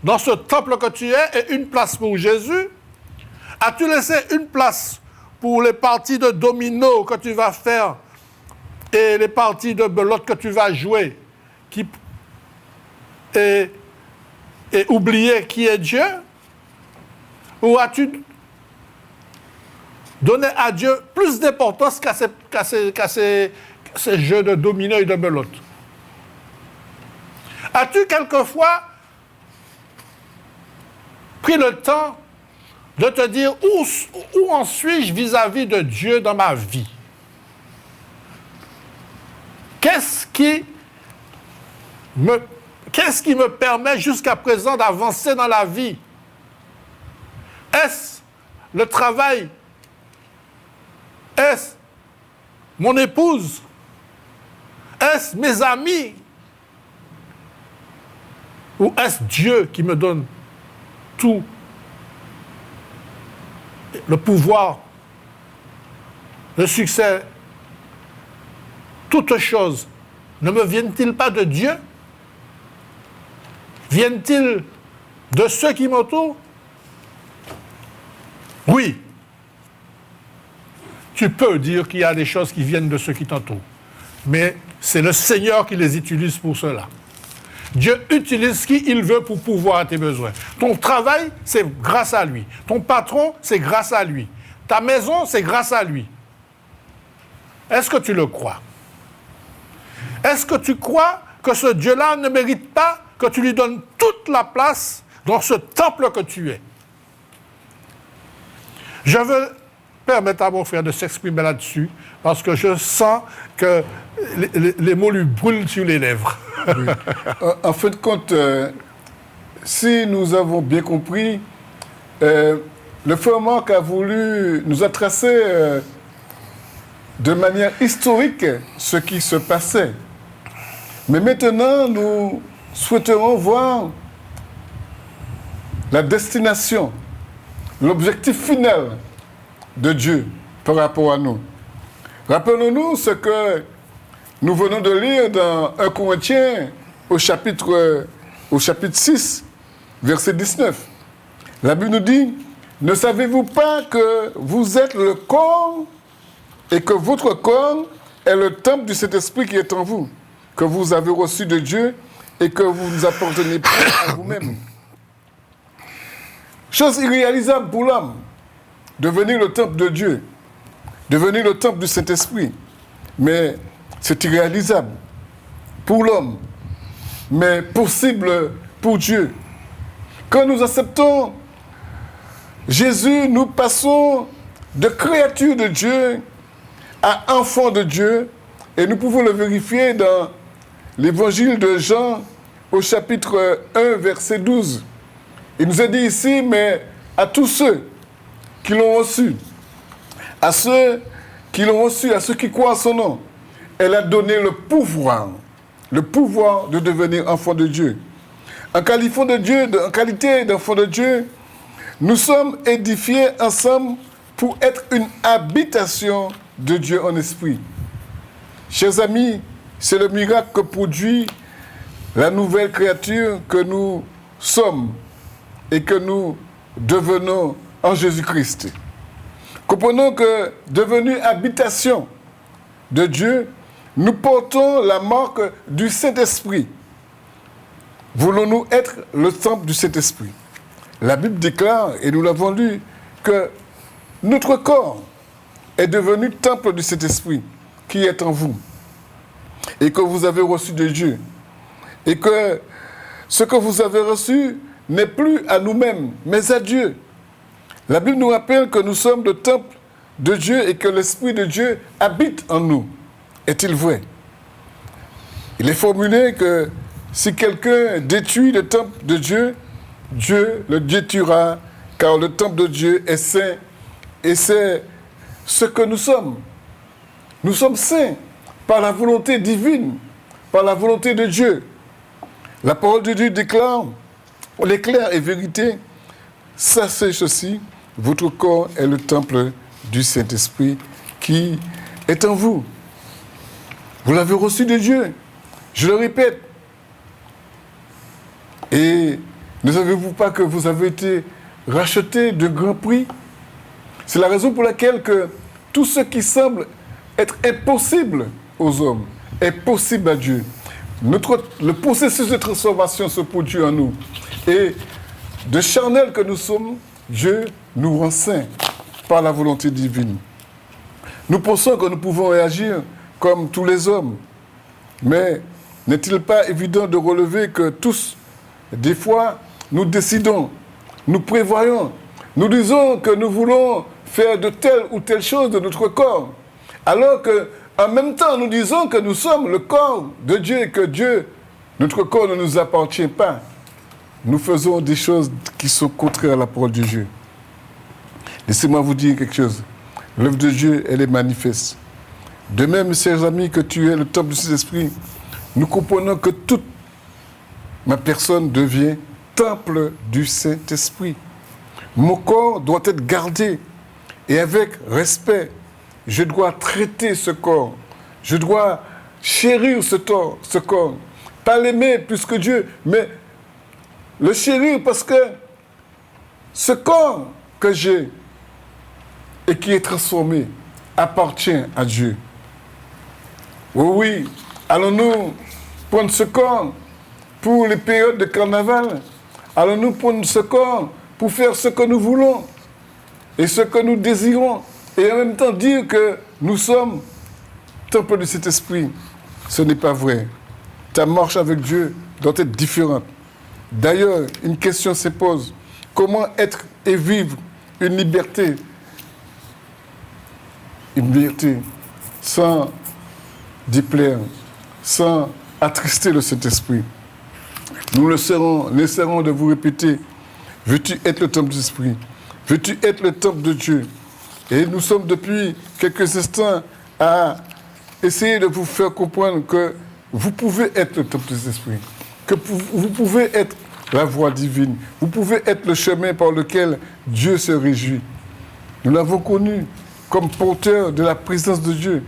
dans ce temple que tu es et une place pour Jésus? As-tu laissé une place pour les parties de domino que tu vas faire et les parties de belote que tu vas jouer et oublier qui est Dieu? Ou as-tu donné à Dieu plus d'importance qu'à ces jeux de domino et de belote? As-tu quelquefois pris le temps de te dire où en suis-je vis-à-vis de Dieu dans ma vie? Qu'est-ce qui me permet jusqu'à présent d'avancer dans la vie? Est-ce le travail? Est-ce mon épouse? Est-ce mes amis? Ou est-ce Dieu qui me donne tout le pouvoir, le succès, toutes choses? Ne me viennent-ils pas de Dieu? Viennent-ils de ceux qui m'entourent? Oui. Tu peux dire qu'il y a des choses qui viennent de ceux qui t'entourent. Mais c'est le Seigneur qui les utilise pour cela. Dieu utilise qui il veut pour pouvoir à tes besoins. Ton travail, c'est grâce à lui. Ton patron, c'est grâce à lui. Ta maison, c'est grâce à lui. Est-ce que tu le crois? Est-ce que tu crois que ce Dieu-là ne mérite pas que tu lui donnes toute la place dans ce temple que tu es? Je veux permettre à mon frère de s'exprimer là-dessus parce que je sens que les mots lui brûlent sur les lèvres. Oui. En fin de compte, si nous avons bien compris, le frère Marc a voulu nous a tracé de manière historique ce qui se passait. Mais maintenant, nous souhaiterons voir la destination, l'objectif final de Dieu par rapport à nous. Rappelons-nous ce que nous venons de lire dans 1 Corinthiens au chapitre 6, verset 19. La Bible nous dit, « Ne savez-vous pas que vous êtes le corps et que votre corps est le temple du Saint-Esprit qui est en vous, que vous avez reçu de Dieu et que vous ne appartenez pas à vous-même. » Chose irréalisable pour l'homme, devenir le temple de Dieu, devenir le temple du Saint-Esprit. Mais c'est irréalisable pour l'homme, mais possible pour Dieu. Quand nous acceptons Jésus, nous passons de créature de Dieu à enfant de Dieu, et nous pouvons le vérifier dans l'évangile de Jean au chapitre 1, verset 12. Il nous est dit ici, mais à tous ceux qui l'ont reçu, à ceux qui l'ont reçu, à ceux qui croient en son nom, elle a donné le pouvoir de devenir enfant de Dieu. En qualité d'enfant de Dieu, nous sommes édifiés ensemble pour être une habitation de Dieu en esprit. Chers amis, c'est le miracle que produit la nouvelle créature que nous sommes et que nous devenons en Jésus-Christ. Comprenons que, devenu habitation de Dieu, nous portons la marque du Saint-Esprit. Voulons-nous être le temple du Saint-Esprit? La Bible déclare, et nous l'avons lu, que notre corps est devenu temple du Saint-Esprit qui est en vous et que vous avez reçu de Dieu. Et que ce que vous avez reçu n'est plus à nous-mêmes, mais à Dieu. La Bible nous rappelle que nous sommes le temple de Dieu et que l'Esprit de Dieu habite en nous. Est-il vrai? Il est formulé que si quelqu'un détruit le temple de Dieu, Dieu le détruira, car le temple de Dieu est saint, et c'est ce que nous sommes. Nous sommes saints par la volonté divine, par la volonté de Dieu. La parole de Dieu déclare, l'éclair et vérité, sachez ceci, votre corps est le temple du Saint-Esprit qui est en vous. Vous l'avez reçu de Dieu. Je le répète. Et ne savez-vous pas que vous avez été rachetés de grand prix? C'est la raison pour laquelle que tout ce qui semble être impossible aux hommes est possible à Dieu. Le processus de transformation se produit en nous. Et de charnel que nous sommes, Dieu nous rend saints par la volonté divine. Nous pensons que nous pouvons réagir comme tous les hommes. Mais n'est-il pas évident de relever que tous, des fois, nous décidons, nous prévoyons, nous disons que nous voulons faire de telle ou telle chose de notre corps, alors qu'en même temps, nous disons que nous sommes le corps de Dieu et que Dieu, notre corps ne nous appartient pas. Nous faisons des choses qui sont contraires à la parole de Dieu. Laissez-moi vous dire quelque chose. L'œuvre de Dieu, elle est manifeste. De même, chers amis, que tu es le temple du Saint-Esprit, nous comprenons que toute ma personne devient temple du Saint-Esprit. Mon corps doit être gardé et avec respect. Je dois traiter ce corps. Je dois chérir ce corps. Pas l'aimer plus que Dieu, mais le chérir parce que ce corps que j'ai et qui est transformé appartient à Dieu. Oui, allons-nous prendre ce corps pour les périodes de carnaval? Allons-nous prendre ce corps pour faire ce que nous voulons et ce que nous désirons et en même temps dire que nous sommes temple de cet esprit? Ce n'est pas vrai. Ta marche avec Dieu doit être différente. D'ailleurs, une question se pose. Comment être et vivre une liberté sans déplaire, sans attrister le Saint-Esprit? Nous essaierons de vous répéter. Veux-tu être le temple de l'Esprit? Veux-tu être le temple de Dieu? Et nous sommes depuis quelques instants à essayer de vous faire comprendre que vous pouvez être le temple de l'Esprit, que vous pouvez être la voie divine, vous pouvez être le chemin par lequel Dieu se réjouit. Nous l'avons connu comme porteur de la présence de Dieu.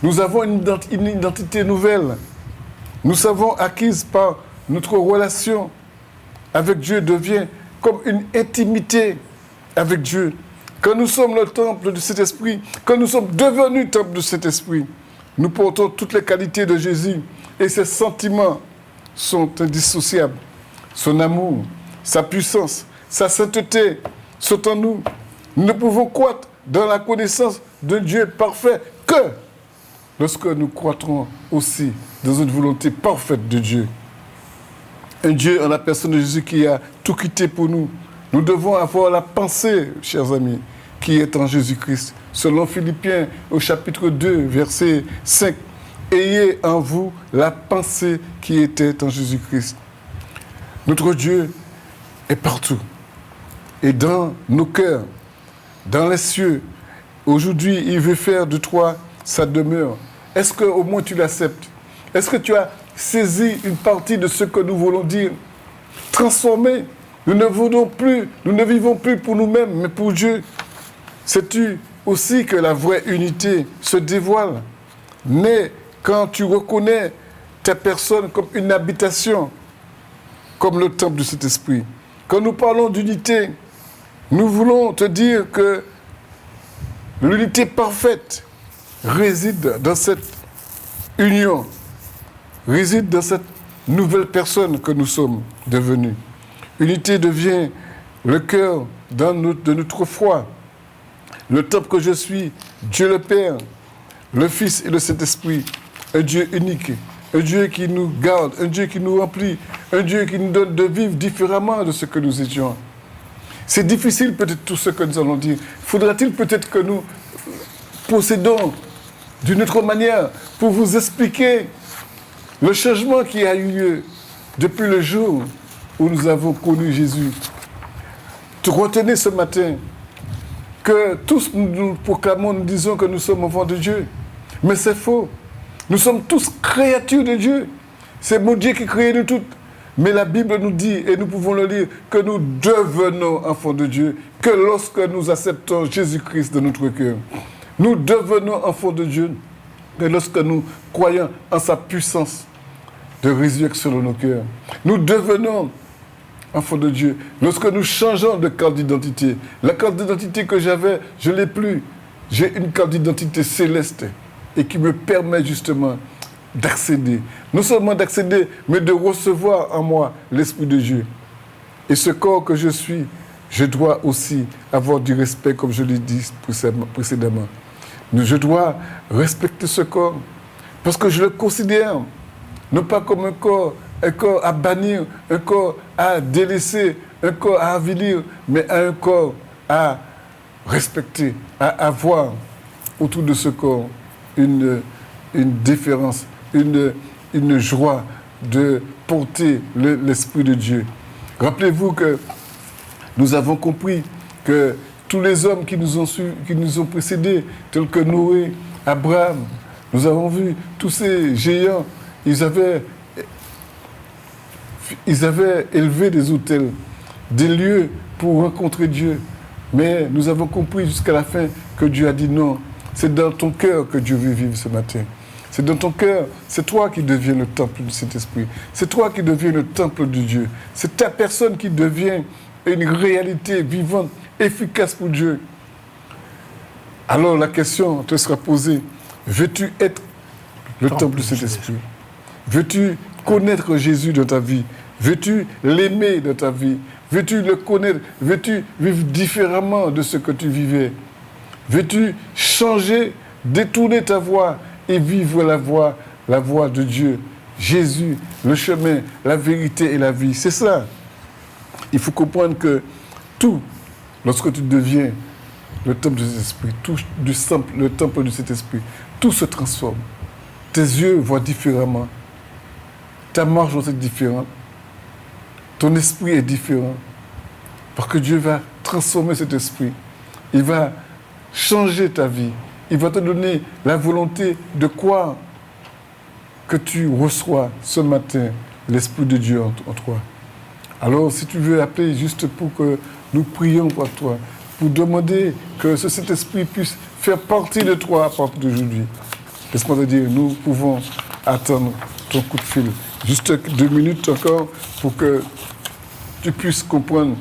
Nous avons une identité nouvelle. Nous savons acquise par notre relation avec Dieu devient comme une intimité avec Dieu. Quand nous sommes le temple de cet esprit, quand nous sommes devenus temple de cet esprit, nous portons toutes les qualités de Jésus et ses sentiments sont indissociables. Son amour, sa puissance, sa sainteté sont en nous. Nous ne pouvons croître dans la connaissance de Dieu parfait que lorsque nous croîtrons aussi dans une volonté parfaite de Dieu. Un Dieu en la personne de Jésus qui a tout quitté pour nous. Nous devons avoir la pensée, chers amis, qui est en Jésus-Christ. Selon Philippiens au chapitre 2, verset 5, « Ayez en vous la pensée qui était en Jésus-Christ. » Notre Dieu est partout. Et dans nos cœurs, dans les cieux, aujourd'hui, il veut faire de toi sa demeure. Est-ce qu'au moins tu l'acceptes? Est-ce que tu as saisi une partie de ce que nous voulons dire? Transformer. Nous ne vivons plus pour nous-mêmes, mais pour Dieu. Sais-tu aussi que la vraie unité se dévoile, naît quand tu reconnais ta personne comme une habitation, comme le temple de cet esprit. Quand nous parlons d'unité, nous voulons te dire que l'unité parfaite réside dans cette union, réside dans cette nouvelle personne que nous sommes devenus. L'unité devient le cœur de notre foi. Le temple que je suis, Dieu le Père, le Fils et le Saint-Esprit, un Dieu unique, un Dieu qui nous garde, un Dieu qui nous remplit, un Dieu qui nous donne de vivre différemment de ce que nous étions. C'est difficile peut-être tout ce que nous allons dire. Faudra-t-il peut-être que nous procédons d'une autre manière pour vous expliquer le changement qui a eu lieu depuis le jour où nous avons connu Jésus. Retenez ce matin que tous nous proclamons, nous disons que nous sommes enfants de Dieu. Mais c'est faux. Nous sommes tous créatures de Dieu. C'est mon Dieu qui crée nous toutes. Mais la Bible nous dit, et nous pouvons le lire, que nous devenons enfants de Dieu, que lorsque nous acceptons Jésus-Christ dans notre cœur. Nous devenons enfants de Dieu, et lorsque nous croyons en sa puissance, de résurrection dans nos cœurs. Nous devenons enfants de Dieu. Lorsque nous changeons de carte d'identité, la carte d'identité que j'avais, je ne l'ai plus. J'ai une carte d'identité céleste et qui me permet justement d'accéder. Non seulement d'accéder, mais de recevoir en moi l'Esprit de Dieu. Et ce corps que je suis, je dois aussi avoir du respect, comme je l'ai dit précédemment. Je dois respecter ce corps parce que je le considère non pas comme un corps à bannir, un corps à délaisser, un corps à avilir, mais un corps à respecter, à avoir autour de ce corps une déférence, une joie de porter l'Esprit de Dieu. Rappelez-vous que nous avons compris que tous les hommes qui nous ont précédés, tels que Noé, Abraham, nous avons vu tous ces géants, ils avaient élevé des autels, des lieux pour rencontrer Dieu. Mais nous avons compris jusqu'à la fin que Dieu a dit non. C'est dans ton cœur que Dieu veut vivre ce matin. C'est dans ton cœur, c'est toi qui deviens le temple du Saint-Esprit. C'est toi qui deviens le temple de Dieu. C'est ta personne qui devient une réalité vivante, efficace pour Dieu. Alors la question te sera posée, veux-tu être le temple du Saint-Esprit? Veux-tu connaître Jésus dans ta vie? Veux-tu l'aimer dans ta vie? Veux-tu le connaître? Veux-tu vivre différemment de ce que tu vivais? Veux-tu changer, détourner ta voie et vivre la voie de Dieu? Jésus, le chemin, la vérité et la vie. C'est ça. Il faut comprendre que tout, lorsque tu deviens le temple du Saint-Esprit, le temple du Saint-Esprit, tout se transforme. Tes yeux voient différemment. Ta marche doit être différente. Ton esprit est différent. Parce que Dieu va transformer cet esprit. Il va changer ta vie. Il va te donner la volonté de quoi que tu reçois ce matin l'Esprit de Dieu en toi. Alors, si tu veux appeler juste pour que nous prions pour toi, pour demander que cet esprit puisse faire partie de toi à partir d'aujourd'hui. Laisse-moi te dire, nous pouvons attendre ton coup de fil. Juste 2 minutes encore pour que tu puisses comprendre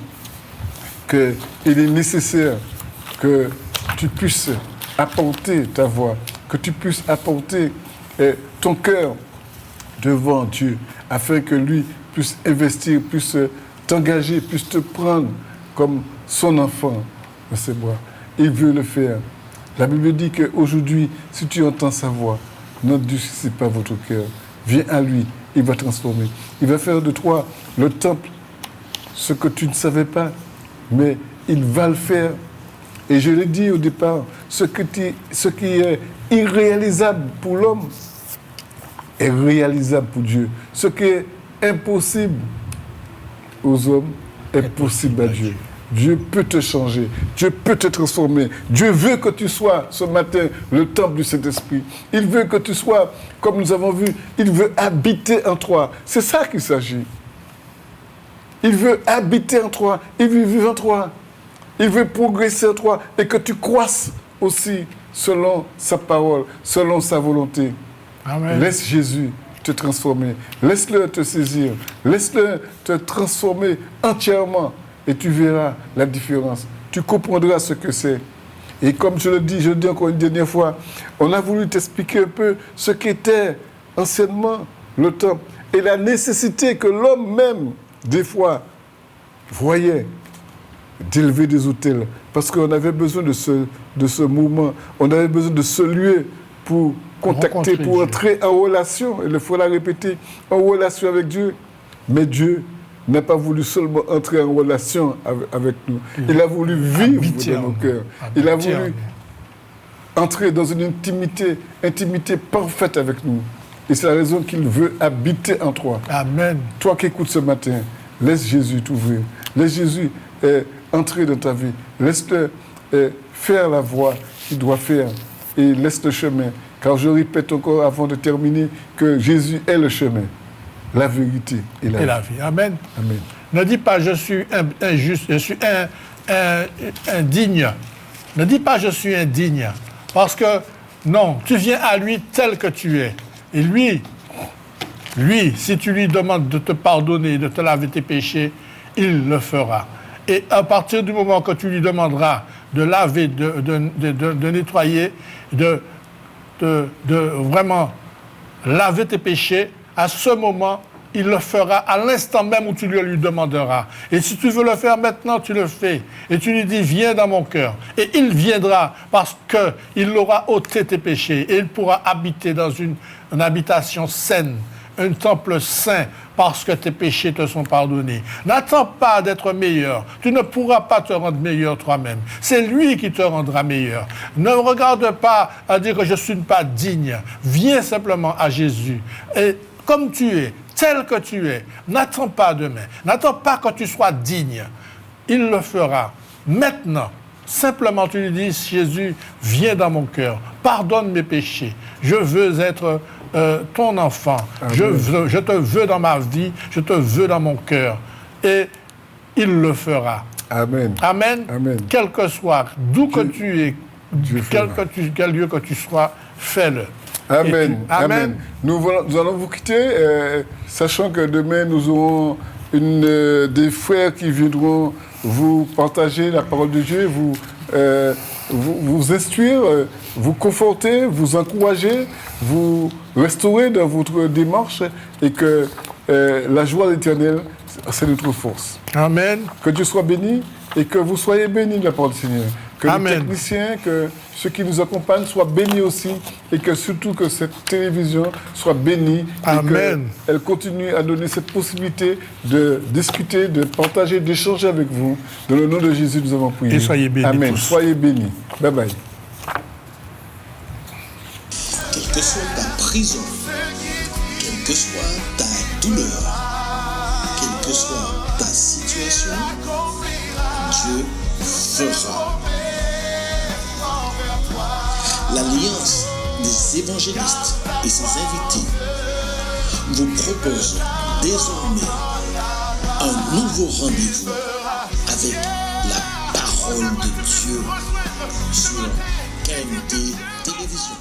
qu'il est nécessaire que tu puisses apporter ta voix, que tu puisses apporter ton cœur devant Dieu, afin que lui puisse investir, puisse t'engager, puisse te prendre comme son enfant dans ses bras. Il veut le faire. La Bible dit qu'aujourd'hui, si tu entends sa voix, n'endurcissez pas votre cœur. Viens à lui, il va transformer. Il va faire de toi le temple, ce que tu ne savais pas, mais il va le faire. Et je l'ai dit au départ, ce qui est irréalisable pour l'homme est réalisable pour Dieu. Ce qui est impossible aux hommes est possible à Dieu. Dieu peut te changer, Dieu peut te transformer. Dieu veut que tu sois ce matin le temple du Saint-Esprit. Il veut que tu sois, comme nous avons vu, il veut habiter en toi. C'est ça qu'il s'agit. Il veut habiter en toi, il veut vivre en toi. Il veut progresser en toi et que tu croisses aussi selon sa parole, selon sa volonté. Amen. Laisse Jésus te transformer. Laisse-le te saisir. Laisse-le te transformer entièrement. Et tu verras la différence. Tu comprendras ce que c'est. Et comme je le dis encore une dernière fois, on a voulu t'expliquer un peu ce qu'était anciennement le temple et la nécessité que l'homme même, des fois, voyait d'élever des autels. Parce qu'on avait besoin de ce mouvement. On avait besoin de ce lieu pour contacter, pour entrer en relation. Il faut la répéter, en relation avec Dieu. Mais Dieu n'a pas voulu seulement entrer en relation avec nous. Il a voulu vivre dans nos cœurs. Il a voulu entrer dans une intimité parfaite avec nous. Et c'est la raison qu'il veut habiter en toi. Amen. Toi qui écoutes ce matin, laisse Jésus t'ouvrir. Laisse Jésus entrer dans ta vie. Laisse-le faire la voie qu'il doit faire. Et laisse le chemin. Car je répète encore avant de terminer que Jésus est le chemin, la vérité et la vie. Amen. Amen. Ne dis pas je suis injuste, je suis indigne. Ne dis pas je suis indigne. Parce que non, tu viens à lui tel que tu es. Et lui, Lui, si tu lui demandes de te pardonner, de te laver tes péchés, il le fera. Et à partir du moment que tu lui demanderas de laver, de nettoyer, de vraiment laver tes péchés, à ce moment, il le fera à l'instant même où tu lui demanderas. Et si tu veux le faire maintenant, tu le fais. Et tu lui dis, viens dans mon cœur. Et il viendra parce qu'il aura ôté tes péchés. Et il pourra habiter dans une habitation saine, un temple saint, parce que tes péchés te sont pardonnés. N'attends pas d'être meilleur. Tu ne pourras pas te rendre meilleur toi-même. C'est lui qui te rendra meilleur. Ne regarde pas à dire que je ne suis pas digne. Viens simplement à Jésus. Et comme tu es, tel que tu es, n'attends pas demain. N'attends pas que tu sois digne. Il le fera. Maintenant, simplement tu lui dis, Jésus, viens dans mon cœur. Pardonne mes péchés. Je veux être ton enfant. Je te veux dans ma vie. Je te veux dans mon cœur. Et il le fera. Amen. Amen. Amen. Quel que soit, d'où que tu es, quel lieu que tu sois, fais-le. Amen. Amen. Nous allons vous quitter, sachant que demain, nous aurons des frères qui viendront vous partager la parole de Dieu, vous instruire, vous conforter, vous encourager, vous restaurer dans votre démarche et que la joie de l'Éternel, c'est notre force. Amen. Que Dieu soit béni et que vous soyez bénis de la parole du Seigneur. Que Amen. les techniciens, que ceux qui nous accompagnent soient bénis aussi et que surtout que cette télévision soit bénie. Amen. Et qu'elle continue à donner cette possibilité de discuter, de partager, d'échanger avec vous. Dans le nom de Jésus, nous avons prié. Et soyez bénis. Amen. Tous. Soyez bénis. Bye bye. Quelle que soit ta prison, quelle que soit ta douleur, quelle que soit ta situation, Dieu fera. L'Alliance des évangélistes et ses invités vous propose désormais un nouveau rendez-vous avec la parole de Dieu sur KMT Télévision.